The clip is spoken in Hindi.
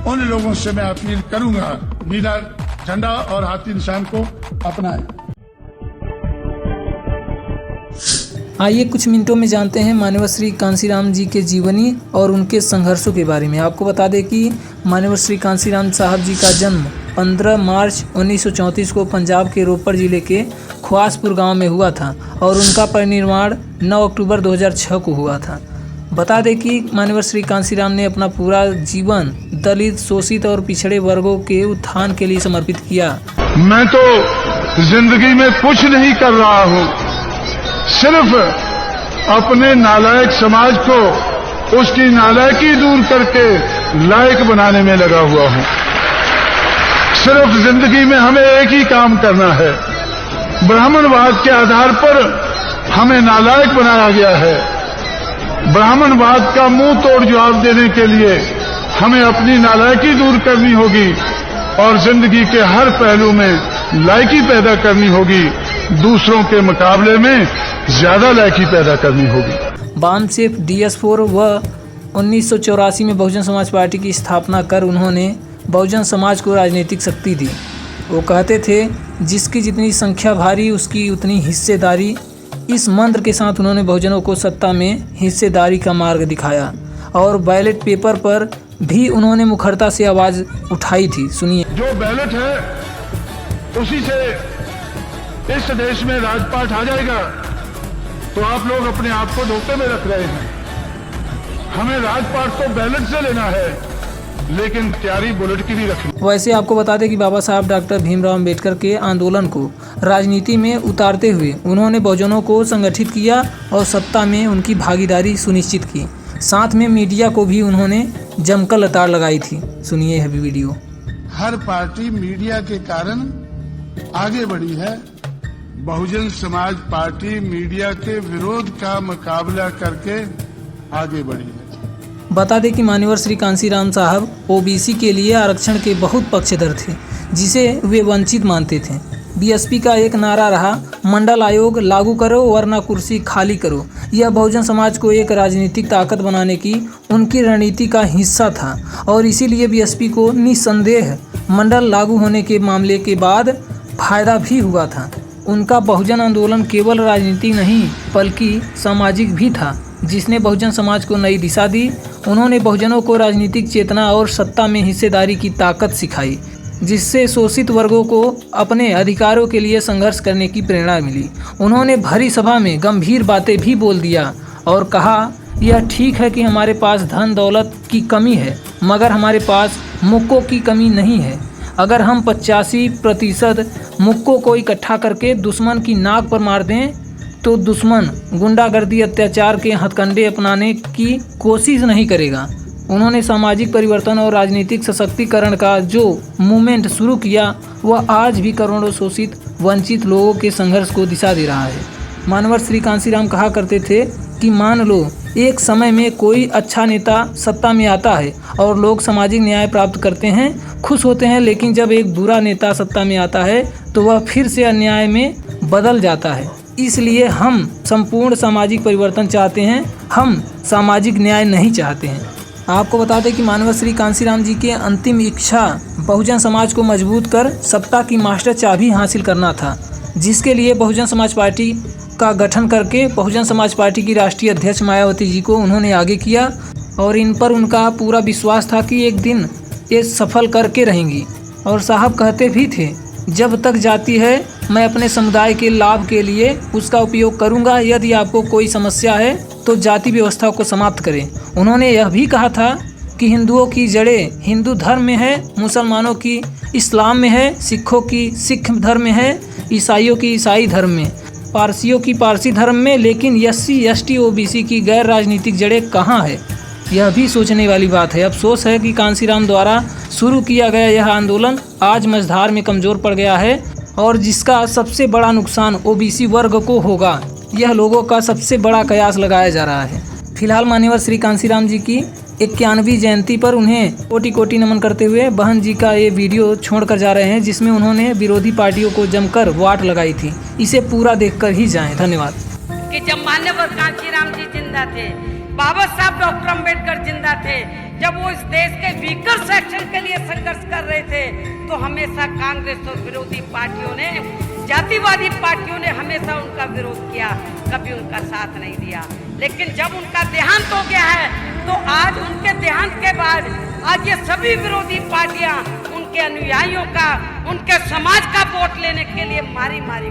उन लोगों से मैं अपील करूंगा, नीला झंडा और हाथी निशान को अपनाएं। आइए कुछ मिनटों में जानते हैं मान्यवर श्री कांसीराम जी के जीवनी और उनके संघर्षों के बारे में। आपको बता दें कि मान्यवर श्री कांसीराम साहब जी का जन्म 15 मार्च 1934 को पंजाब के रोपड़ जिले के ख्वासपुर गांव में हुआ था और उनका परिनिर्वाण 9 अक्टूबर 2006 को हुआ था। बता दें कि मान्यवर श्री कांसीराम ने अपना पूरा जीवन दलित, शोषित और पिछड़े वर्गों के उत्थान के लिए समर्पित किया। मैं तो जिंदगी में कुछ नहीं कर रहा हूँ, सिर्फ अपने नालायक समाज को उसकी नालायकी दूर करके लायक बनाने में लगा हुआ हूँ। सिर्फ जिंदगी में हमें एक ही काम करना है, ब्राह्मणवाद के आधार पर हमें नालायक बनाया गया है। ब्राह्मणवाद का मुंह तोड़ जवाब देने के लिए हमें अपनी नालायकी दूर करनी होगी और जिंदगी के हर पहलू में लायकी पैदा करनी होगी, दूसरों के मुकाबले में ज्यादा लायकी पैदा करनी होगी। बामसेफ DS4 व 1984 में बहुजन समाज पार्टी की स्थापना कर उन्होंने बहुजन समाज को राजनीतिक शक्ति दी। वो कहते थे, जिसकी जितनी संख्या भारी उसकी उतनी हिस्सेदारी। इस मंत्र के साथ उन्होंने बहुजनों को सत्ता में हिस्सेदारी का मार्ग दिखाया और बैलेट पेपर पर भी उन्होंने मुखरता से आवाज उठाई थी। सुनिए। जो बैलेट है उसी से इस देश में राजपाट आ जाएगा, तो आप लोग अपने आप को धोखे में रख रहे हैं। हमें राजपाट तो बैलेट से लेना है, लेकिन तैयारी बुलेट की भी रखनी। वैसे आपको बता दें कि बाबा साहब डॉक्टर भीमराव अंबेडकर के आंदोलन को राजनीति में उतारते हुए उन्होंने बहुजनों को संगठित किया और सत्ता में उनकी भागीदारी सुनिश्चित की। साथ में मीडिया को भी उन्होंने जमकर लताड़ लगाई थी। सुनिए है वीडियो। हर पार्टी मीडिया के कारण आगे बढ़ी है। बहुजन समाज पार्टी मीडिया के विरोध का मुकाबला करके आगे बढ़ी है। बता दें कि मान्यवर श्री कांसीराम साहब OBC के लिए आरक्षण के बहुत पक्षधर थे, जिसे वे वंचित मानते थे। BSP का एक नारा रहा, मंडल आयोग लागू करो वरना कुर्सी खाली करो। यह बहुजन समाज को एक राजनीतिक ताकत बनाने की उनकी रणनीति का हिस्सा था और इसीलिए BSP को निस्संदेह मंडल लागू होने के मामले के बाद फायदा भी हुआ था। उनका बहुजन आंदोलन केवल राजनीतिक नहीं बल्कि सामाजिक भी था, जिसने बहुजन समाज को नई दिशा दी। उन्होंने बहुजनों को राजनीतिक चेतना और सत्ता में हिस्सेदारी की ताकत सिखाई, जिससे शोषित वर्गों को अपने अधिकारों के लिए संघर्ष करने की प्रेरणा मिली। उन्होंने भरी सभा में गंभीर बातें भी बोल दिया और कहा, यह ठीक है कि हमारे पास धन दौलत की कमी है, मगर हमारे पास मुक्कों की कमी नहीं है। अगर हम 85% मुक्कों को इकट्ठा करके दुश्मन की नाक पर मार दें तो दुश्मन गुंडागर्दी अत्याचार के हथकंडे अपनाने की कोशिश नहीं करेगा। उन्होंने सामाजिक परिवर्तन और राजनीतिक सशक्तिकरण का जो मूवमेंट शुरू किया वह आज भी करोड़ों शोषित वंचित लोगों के संघर्ष को दिशा दे रहा है। मान्यवर श्री कांसीराम कहा करते थे कि मान लो एक समय में कोई अच्छा नेता सत्ता में आता है और लोग सामाजिक न्याय प्राप्त करते हैं, खुश होते हैं, लेकिन जब एक बुरा नेता सत्ता में आता है तो वह फिर से अन्याय में बदल जाता है। इसलिए हम संपूर्ण सामाजिक परिवर्तन चाहते हैं, हम सामाजिक न्याय नहीं चाहते हैं। आपको बता दें कि मान्यवर श्री कांसीराम जी की अंतिम इच्छा बहुजन समाज को मजबूत कर सत्ता की मास्टर चाबी हासिल करना था, जिसके लिए बहुजन समाज पार्टी का गठन करके बहुजन समाज पार्टी की राष्ट्रीय अध्यक्ष मायावती जी को उन्होंने आगे किया और इन पर उनका पूरा विश्वास था कि एक दिन ये सफल करके रहेंगी। और साहब कहते भी थे, जब तक जाती है मैं अपने समुदाय के लाभ के लिए उसका उपयोग करूंगा। यदि आपको कोई समस्या है तो जाति व्यवस्था को समाप्त करें। उन्होंने यह भी कहा था कि हिंदुओं की जड़ें हिंदू धर्म में है, मुसलमानों की इस्लाम में है, सिखों की सिख धर्म में है, ईसाइयों की ईसाई धर्म में, पारसियों की पारसी धर्म में, लेकिन SC ST OBC की गैर राजनीतिक जड़ें कहाँ है? यह भी सोचने वाली बात है। अफसोस है कि कांसीराम द्वारा शुरू किया गया यह आंदोलन आज मझधार में कमज़ोर पड़ गया है और जिसका सबसे बड़ा नुकसान OBC वर्ग को होगा। यह लोगों का सबसे बड़ा कयास लगाया जा रहा है। फिलहाल मान्यवर श्री कांसीराम जी की 91वीं जयंती पर उन्हें कोटि कोटि नमन करते हुए बहन जी का ये वीडियो छोड़कर जा रहे हैं, जिसमें उन्होंने विरोधी पार्टियों को जमकर वाट लगाई थी। इसे पूरा देखकर ही जाएं। धन्यवाद। कि जब मान्यवर कांसीराम जी जिंदा थे, बाबा साहब डॉक्टर अम्बेडकर जिंदा थे, जब वो इस देश के वीकर सेक्शन के संघर्ष कर रहे थे तो हमेशा कांग्रेस और विरोधी पार्टियों ने, जातिवादी पार्टियों ने हमेशा उनका विरोध किया, कभी उनका साथ नहीं दिया। लेकिन जब उनका देहांत हो गया है तो आज उनके देहांत के बाद आज ये सभी विरोधी पार्टियां उनके अनुयायियों का, उनके समाज का वोट लेने के लिए मारी मारी